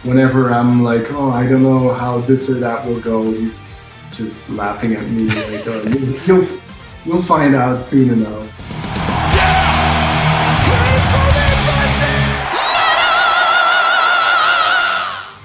whenever I'm like, oh, I don't know how this or that will go, he's just laughing at me like, oh, you'll find out soon enough.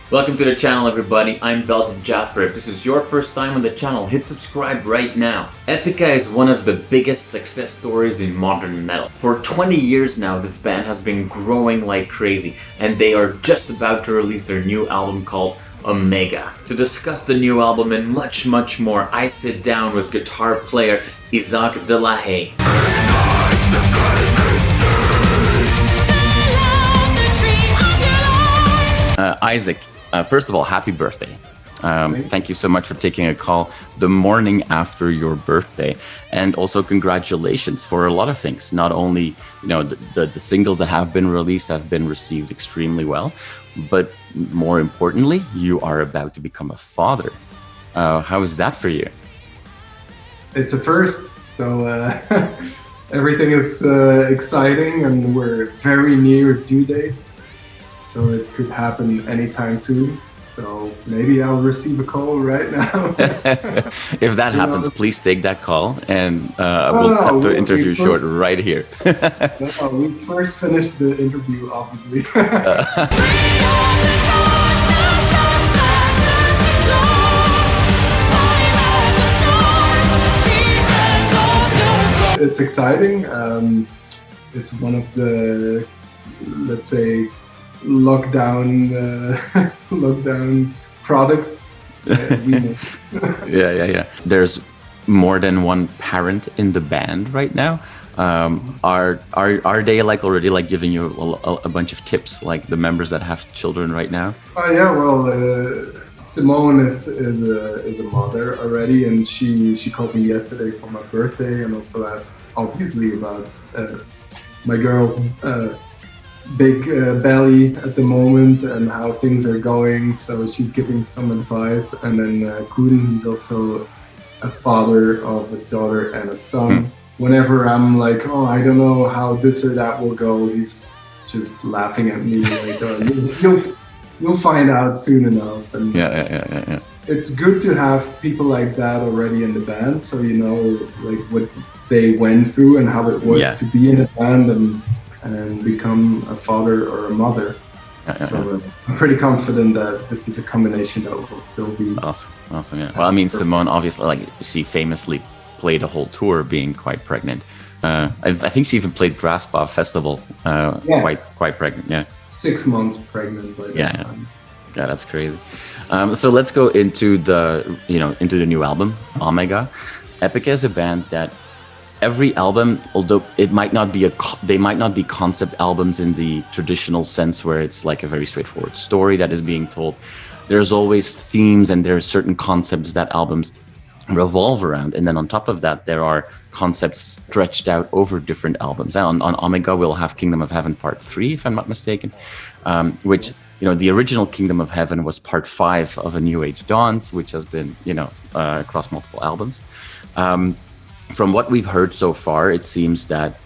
Welcome to the channel, everybody. I'm Belgian Jasper. If this is your first time on the channel, hit subscribe right now. Epica is one of the biggest success stories in modern metal. For 20 years now, this band has been growing like crazy, and they are just about to release their new album called Omega. To discuss the new album and much, much more, I sit down with guitar player Isaac Delahaye. Isaac, first of all, happy birthday. Thank you so much for taking a call the morning after your birthday, and also congratulations for a lot of things. Not only, the singles that have been released have been received extremely well, but more importantly, you are about to become a father. How is that for you? It's a first, so everything is exciting, and we're very near due date. So it could happen anytime soon. So maybe I'll receive a call right now. If that happens, please take that call, and we'll cut the interview short right here. We first finished the interview, obviously. It's exciting. It's one of the, let's say, lockdown products. Yeah. There's more than one parent in the band right now. Are they already giving you a bunch of tips, like the members that have children right now? Yeah, well, Simone is a mother already, and she called me yesterday for my birthday and also asked obviously about my girl's big belly at the moment and how things are going, so she's giving some advice. And then Koen, he's also a father of a daughter and a son. Whenever I'm like, oh, I don't know how this or that will go, he's just laughing at me like, oh, you'll find out soon enough. And yeah. It's good to have people like that already in the band, so you know like what they went through and how it was to be in a band and become a father or a mother. So I'm pretty confident that this is a combination that will still be awesome. Yeah. Well, I mean, Simone obviously, she famously played a whole tour being quite pregnant. I think she even played Graspa Festival quite pregnant. Yeah, 6 months pregnant by that time. Yeah, that's crazy. So let's go into the new album, Omega. Epica is a band that every album, although they might not be concept albums in the traditional sense where it's like a very straightforward story that is being told, there's always themes and there are certain concepts that albums revolve around. And then on top of that, there are concepts stretched out over different albums. On Omega, we'll have Kingdom of Heaven Part 3, if I'm not mistaken, which, the original Kingdom of Heaven was Part 5 of A New Age Dawns, which has been, across multiple albums. From what we've heard so far, it seems that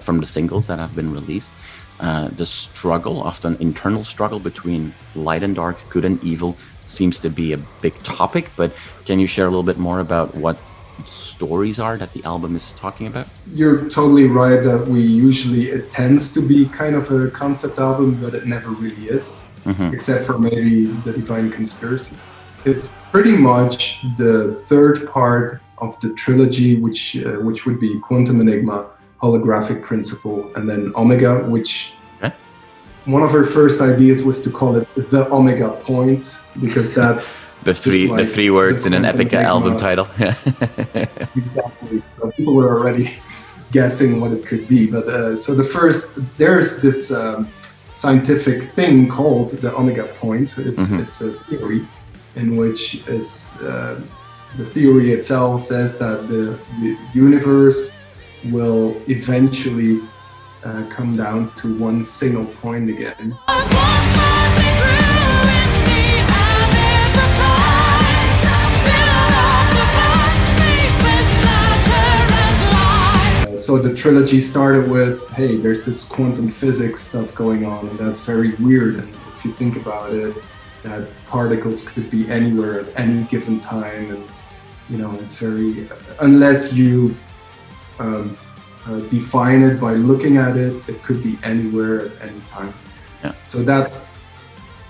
from the singles that have been released, the struggle, often internal struggle between light and dark, good and evil, seems to be a big topic. But can you share a little bit more about what stories are that the album is talking about? You're totally right that it tends to be kind of a concept album, but it never really is, except for maybe The Divine Conspiracy. It's pretty much the third part of the trilogy, which would be Quantum Enigma, Holographic Principle, and then Omega, which one of our first ideas was to call it the Omega Point, because that's the three words in an Epica album title. Exactly. So people were already guessing what it could be. But there's this scientific thing called the Omega Point. It's a theory in which the theory itself says that the universe will eventually come down to one single point again. So the trilogy started with, hey, there's this quantum physics stuff going on, and that's very weird. And if if you think about it, that particles could be anywhere at any given time, and it's very, unless you define it by looking at it, it could be anywhere at any time. Yeah. So that's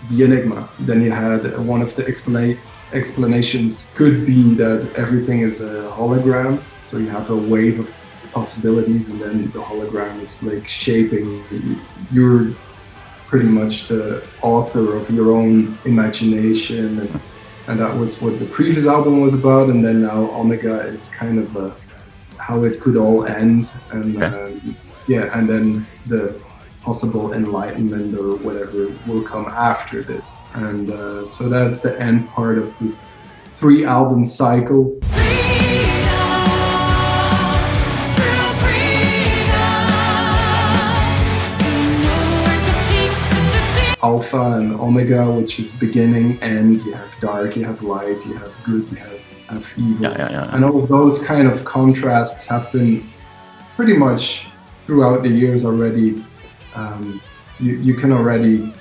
the enigma. Then you had one of the explanations could be that everything is a hologram. So you have a wave of possibilities, and then the hologram is like shaping. You're pretty much the author of your own imagination, and that was what the previous album was about. And then now Omega is kind of how it could all end, and and then the possible enlightenment or whatever will come after this, and so that's the end part of this 3-album cycle. Alpha and Omega, which is beginning, end. You have dark, you have light, you have good, you have evil. And all of those kind of contrasts have been pretty much throughout the years already. You can already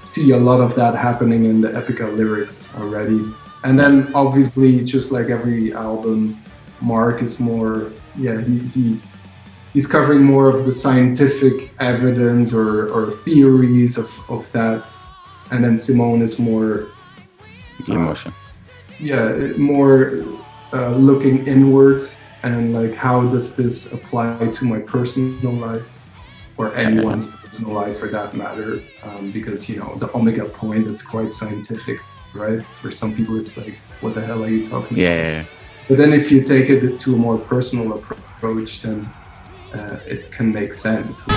see a lot of that happening in the Epica lyrics already. And then obviously, just like every album, Mark is more, he's covering more of the scientific evidence or theories of that. And then Simone is more emotion. More looking inward, and like, how does this apply to my personal life, or anyone's personal life for that matter, because the Omega point, it's quite scientific, right? For some people it's like, what the hell are you talking about? But then if you take it to a more personal approach, then it can make sense.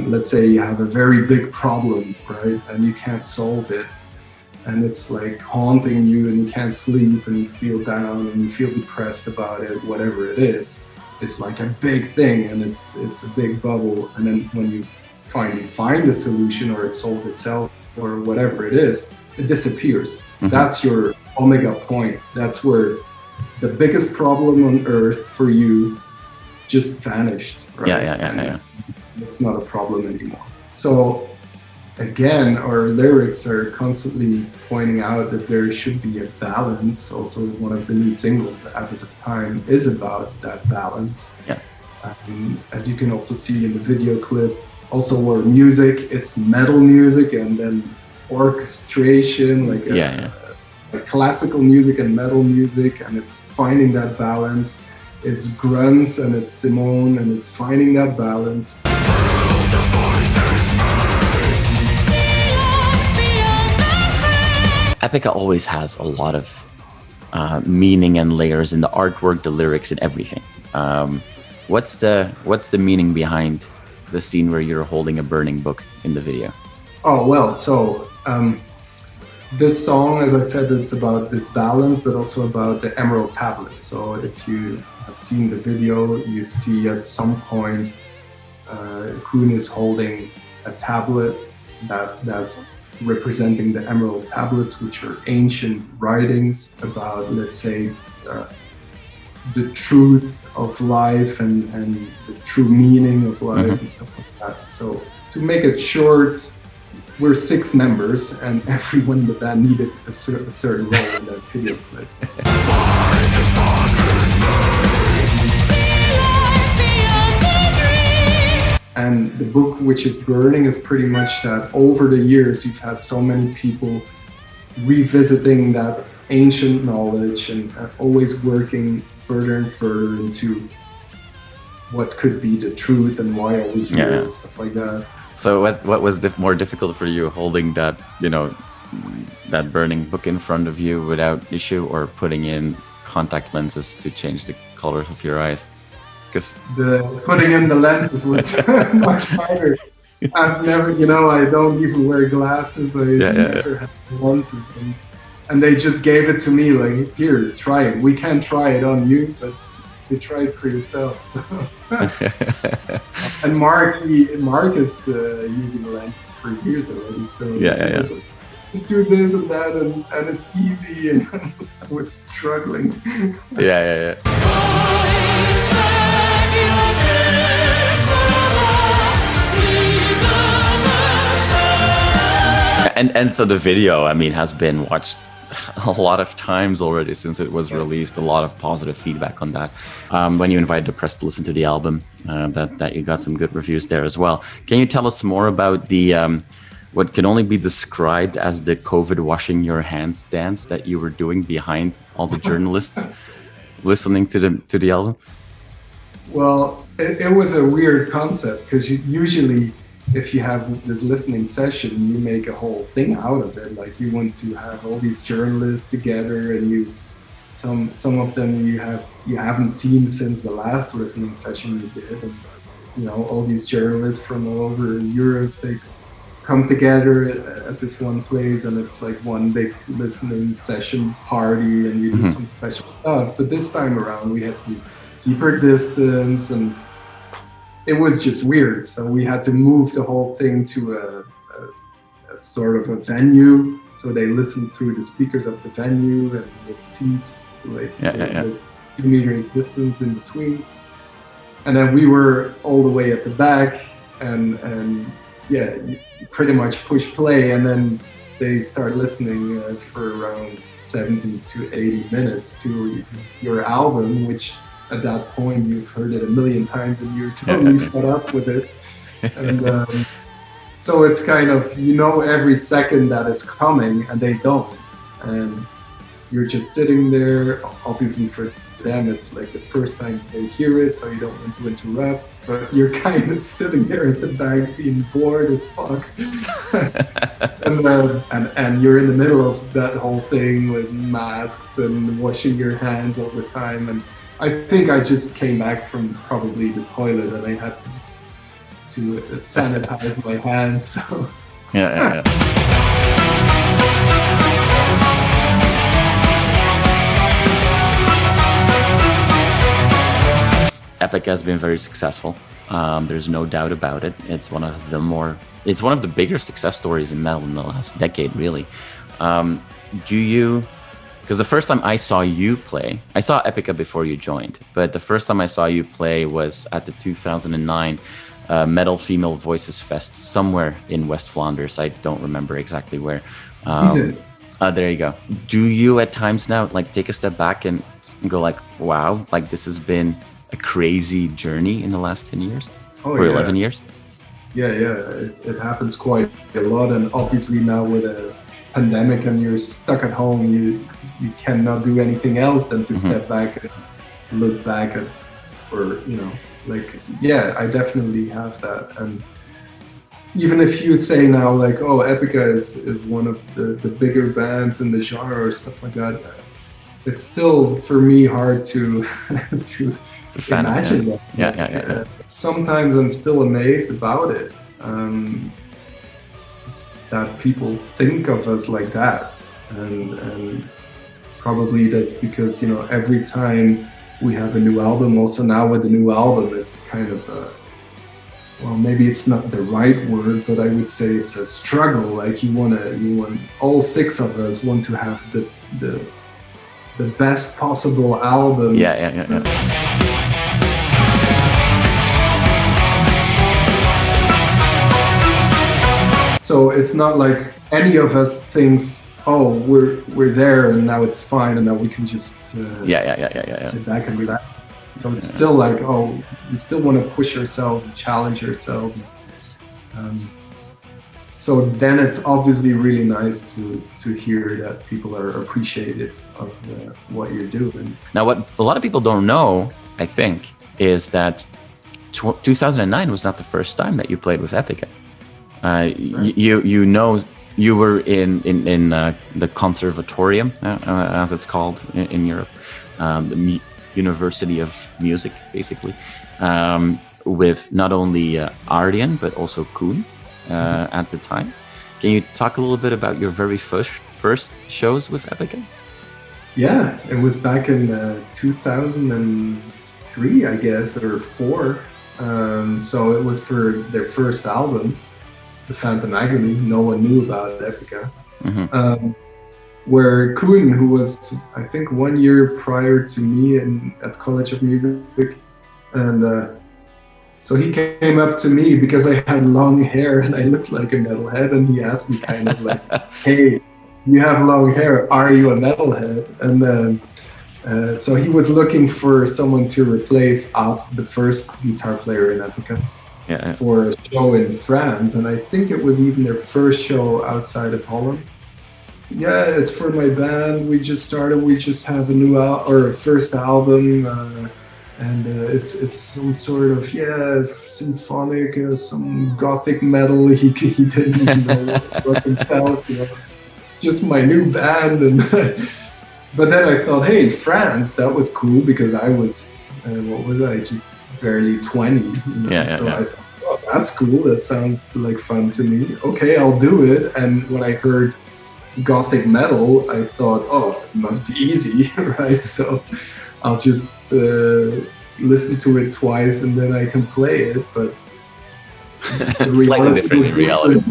Let's say you have a very big problem, right? And you can't solve it. And it's like haunting you, and you can't sleep, and you feel down, and you feel depressed about it, whatever it is. It's like a big thing, and it's a big bubble. And then when you finally find a solution, or it solves itself, or whatever it is, it disappears. Mm-hmm. That's your Omega point. That's where the biggest problem on Earth for you just vanished, right? Yeah. It's not a problem anymore. So again, our lyrics are constantly pointing out that there should be a balance. Also, one of the new singles, Habits of Time, is about that balance. Yeah. As you can also see in the video clip, also our music, it's metal music and then orchestration, like classical music and metal music, and it's finding that balance. It's grunts and it's Simone, and it's finding that balance. Epica always has a lot of meaning and layers in the artwork, the lyrics, and everything. What's the meaning behind the scene where you're holding a burning book in the video? Oh, well, so this song, as I said, it's about this balance, but also about the emerald tablets. So if you have seen the video, you see at some point Kuhn is holding a tablet that's representing the emerald tablets, which are ancient writings about, let's say, the truth of life and the true meaning of life and stuff like that. So to make it short, we're 6 members, and everyone in the band needed a certain role in that video clip. And the book, which is burning, is pretty much that over the years you've had so many people revisiting that ancient knowledge and always working further and further into what could be the truth and why are we here and stuff like that. So what was more difficult for you, holding that that burning book in front of you without issue, or putting in contact lenses to change the colors of your eyes? Because putting in the lenses was much harder. I've never, I don't even wear glasses. I never had lenses, and they just gave it to me like, here, try it. We can't try it on you, but you try it for yourself. So. And Mark is using lenses for years already. So just do this and that, and it's easy. And I was struggling. Yeah. And so the video, I mean, has been watched a lot of times already since it was released. A lot of positive feedback on that. When you invited the press to listen to the album, that you got some good reviews there as well. Can you tell us more about the what can only be described as the COVID washing your hands dance that you were doing behind all the journalists listening to the album? Well, it was a weird concept because usually if you have this listening session, you make a whole thing out of it. Like you want to have all these journalists together, and some of them you haven't seen since the last listening session you did. And, you know, all these journalists from all over Europe, they come together at this one place, and it's like one big listening session party, and you do some special stuff. But this time around, we had to keep our distance, and it was just weird. So we had to move the whole thing to a sort of a venue. So they listened through the speakers of the venue, and with seats like 2 meters distance in between. And then we were all the way at the back, and yeah, you pretty much push play, and then they start listening for around 70 to 80 minutes to your album, which at that point you've heard it a million times and you're totally fed up with it. And so it's kind of, you know, every second that is coming, and they don't. And you're just sitting there. Obviously for them it's like the first time they hear it, so you don't want to interrupt, but you're kind of sitting there at the back being bored as fuck. and you're in the middle of that whole thing with masks and washing your hands all the time. And I think I just came back from probably the toilet, and I had to sanitize my hands. So yeah. Epica has been very successful. There's no doubt about it. It's one of the bigger success stories in metal in the last decade, really. Because the first time I saw you play, I saw Epica before you joined, but the first time I saw you play was at the 2009 Metal Female Voices Fest somewhere in West Flanders. I don't remember exactly where. There you go. Do you at times now like take a step back and go like, wow, like this has been a crazy journey in the last 10 years or 11 years? Yeah, it happens quite a lot. And obviously now with a pandemic and you're stuck at home, you cannot do anything else than to step back and look back at, or, you know, like, yeah, I definitely have that. And even if you say now like, oh, Epica is one of the bigger bands in the genre or stuff like that, it's still for me hard to imagine that. Yeah. Sometimes I'm still amazed about it, that people think of us like that, and probably that's because, you know, every time we have a new album, also now with the new album, it's kind of well, maybe it's not the right word, but I would say it's a struggle. Like you want all 6 of us want to have the best possible album. Yeah. So it's not like any of us thinks, oh, we're there and now it's fine and now we can just sit back and relax. So it's still like, oh, we still want to push ourselves and challenge ourselves. So then it's obviously really nice to hear that people are appreciative of what you're doing. Now, what a lot of people don't know, I think, is that 2009 was not the first time that you played with Epica. Right. You know, you were in the conservatorium, as it's called in Europe, the University of Music, basically, with not only Arjen but also Koen at the time. Can you talk a little bit about your very first shows with Epica? Yeah, it was back in 2003, I guess, or 4. So it was for their first album, The Phantom Agony. No one knew about Epica. Where Koen, who was I think 1 year prior to me at College of Music, and so he came up to me because I had long hair and I looked like a metalhead, and he asked me kind of like, "Hey, you have long hair. Are you a metalhead?" And then so he was looking for someone to replace Ad, the first guitar player in Epica, for a show in France, and I think it was even their first show outside of Holland. Yeah, it's for my band. We just started. We just have a new first album, and it's some sort of symphonic, some gothic metal. He didn't even know what himself. Just my new band, and but then I thought, hey, France, that was cool because I was what was I, just barely 20. I thought, oh, that's cool. That sounds like fun to me. Okay, I'll do it. And when I heard gothic metal, I thought, oh, it must be easy, right? So I'll just listen to it twice and then I can play it. But slightly different in reality.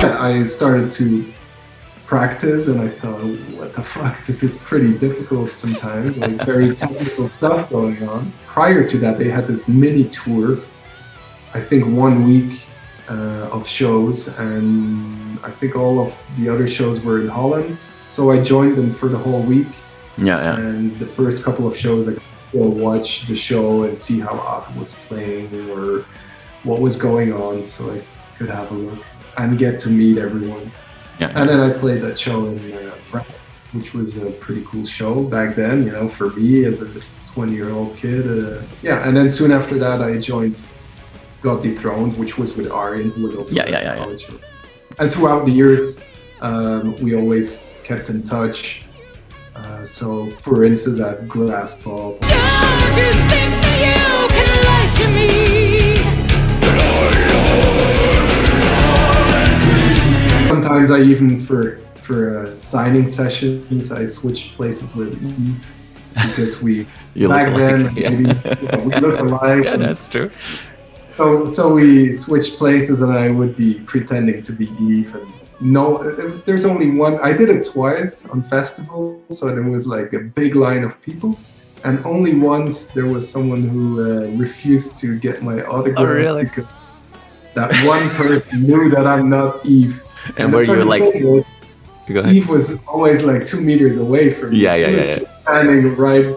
I started to practice and I thought, what the fuck, this is pretty difficult sometimes, like very technical stuff going on. Prior to that, they had this mini tour, I think 1 week of shows, and I think all of the other shows were in Holland. So I joined them for the whole week. And the first couple of shows, I could still watch the show and see how Ad was playing or what was going on, so I could have a look and get to meet everyone. And then I played that show in France, which was a pretty cool show back then, for me as a 20-year-old kid. And then soon after that, I joined Got Dethroned, which was with Arjen, who was also at college. And throughout the years, we always kept in touch. So, for instance, at Grass Pop. Don't you think that you can lie to me? Sometimes I even, for signing sessions, I switched places with Eve because back then maybe we look alike. Yeah, that's true. So we switched places, and I would be pretending to be Eve. And there's only one. I did it twice on festivals, so there was like a big line of people, and only once there was someone who refused to get my autograph. Oh, really? Because that one person knew that I'm not Eve. And where you were like, Eve was always like 2 meters away from me. Just standing right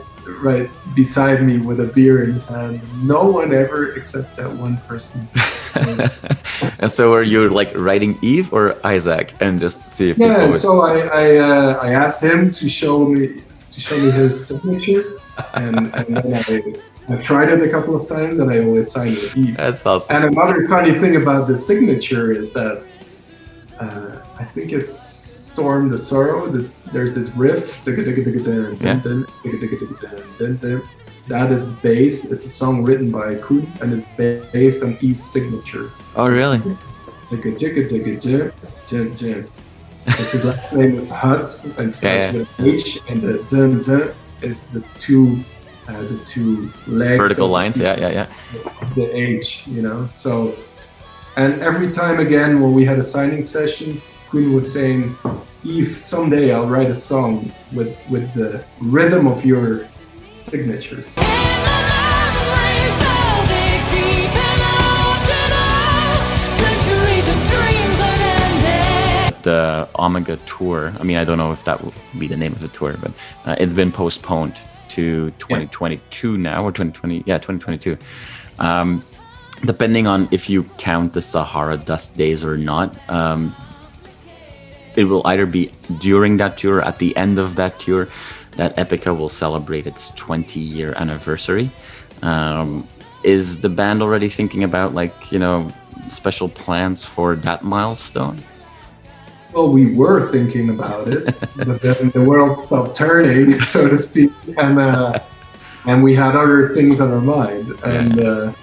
beside me with a beer in his hand. No one ever except that one person. And so were you like writing Eve or Isaac and just see if people would... So I asked him to show me his signature, and then I tried it a couple of times, and I always signed with Eve. That's awesome. And another funny thing about the signature is that I think it's Storm the Sorrow. There's this riff. That is based. It's a song written by Koen, and it's based on Eve's signature. Oh, really? His last name is Hutz and starts with an H, and the dun dun is the two legs. Vertical lines. Yeah. The H, So, and every time again when we had a signing session, Koen was saying, "Eve, someday I'll write a song with the rhythm of your signature." The Omega tour, I mean, I don't know if that will be the name of the tour, but it's been postponed to 2022 now, or 2020, 2022. Depending on if you count the Sahara Dust days or not, it will either be during that tour, at the end of that tour, that Epica will celebrate its 20-year anniversary. Is the band already thinking about special plans for that milestone? Well, we were thinking about it, but then the world stopped turning, so to speak, and we had other things on our mind. And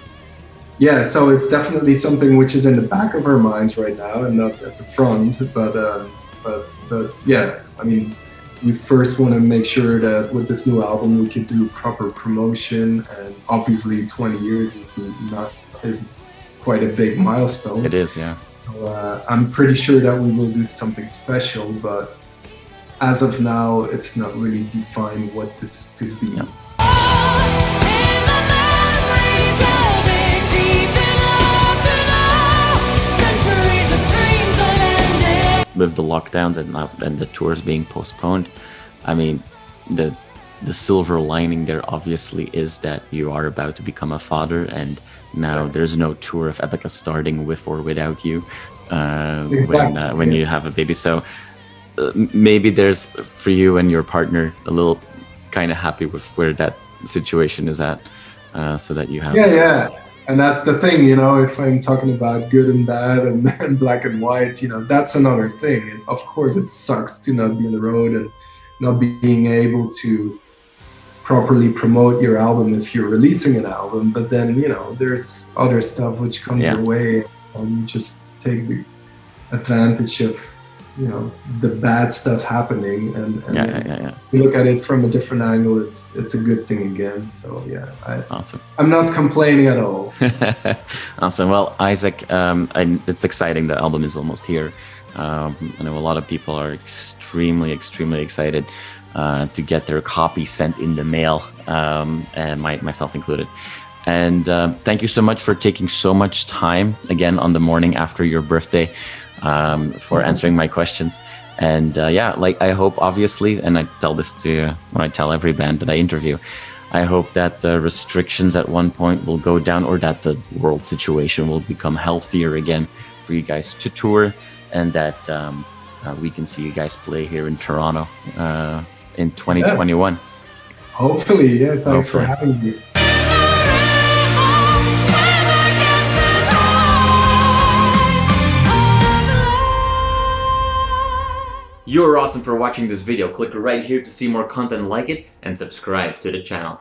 so it's definitely something which is in the back of our minds right now and not at the front. But yeah, I mean, we first want to make sure that with this new album we can do proper promotion, and obviously 20 years is quite a big milestone. It is, yeah. So, I'm pretty sure that we will do something special, but as of now, it's not really defined what this could be. Yeah. With the lockdowns and the tours being postponed, I mean, the silver lining there obviously is that you are about to become a father, and now there's no tour of Epica starting with or without you Exactly. when you have a baby. So maybe there's, for you and your partner, a little kind of happy with where that situation is at, so that you have. Yeah. And that's the thing, you know, if I'm talking about good and bad and black and white, you know, that's another thing. And of course, it sucks to not be on the road and not being able to properly promote your album if you're releasing an album. But then, you know, there's other stuff which comes your way, and you just take the advantage of, you know, the bad stuff happening, and you look at it from a different angle. It's a good thing again. So yeah, awesome. I'm not complaining at all. Awesome. Well, Isaac, it's exciting. The album is almost here. I know a lot of people are extremely excited to get their copy sent in the mail, and myself included. And thank you so much for taking so much time again on the morning after your birthday, for answering my questions. And like, I hope, obviously, and I tell this to when I tell every band that I interview, I hope that the restrictions at one point will go down, or that the world situation will become healthier again for you guys to tour, and that we can see you guys play here in Toronto in 2021. Hopefully, yeah. Thanks for having me. You're awesome for watching this video. Click right here to see more content like it, and subscribe to the channel.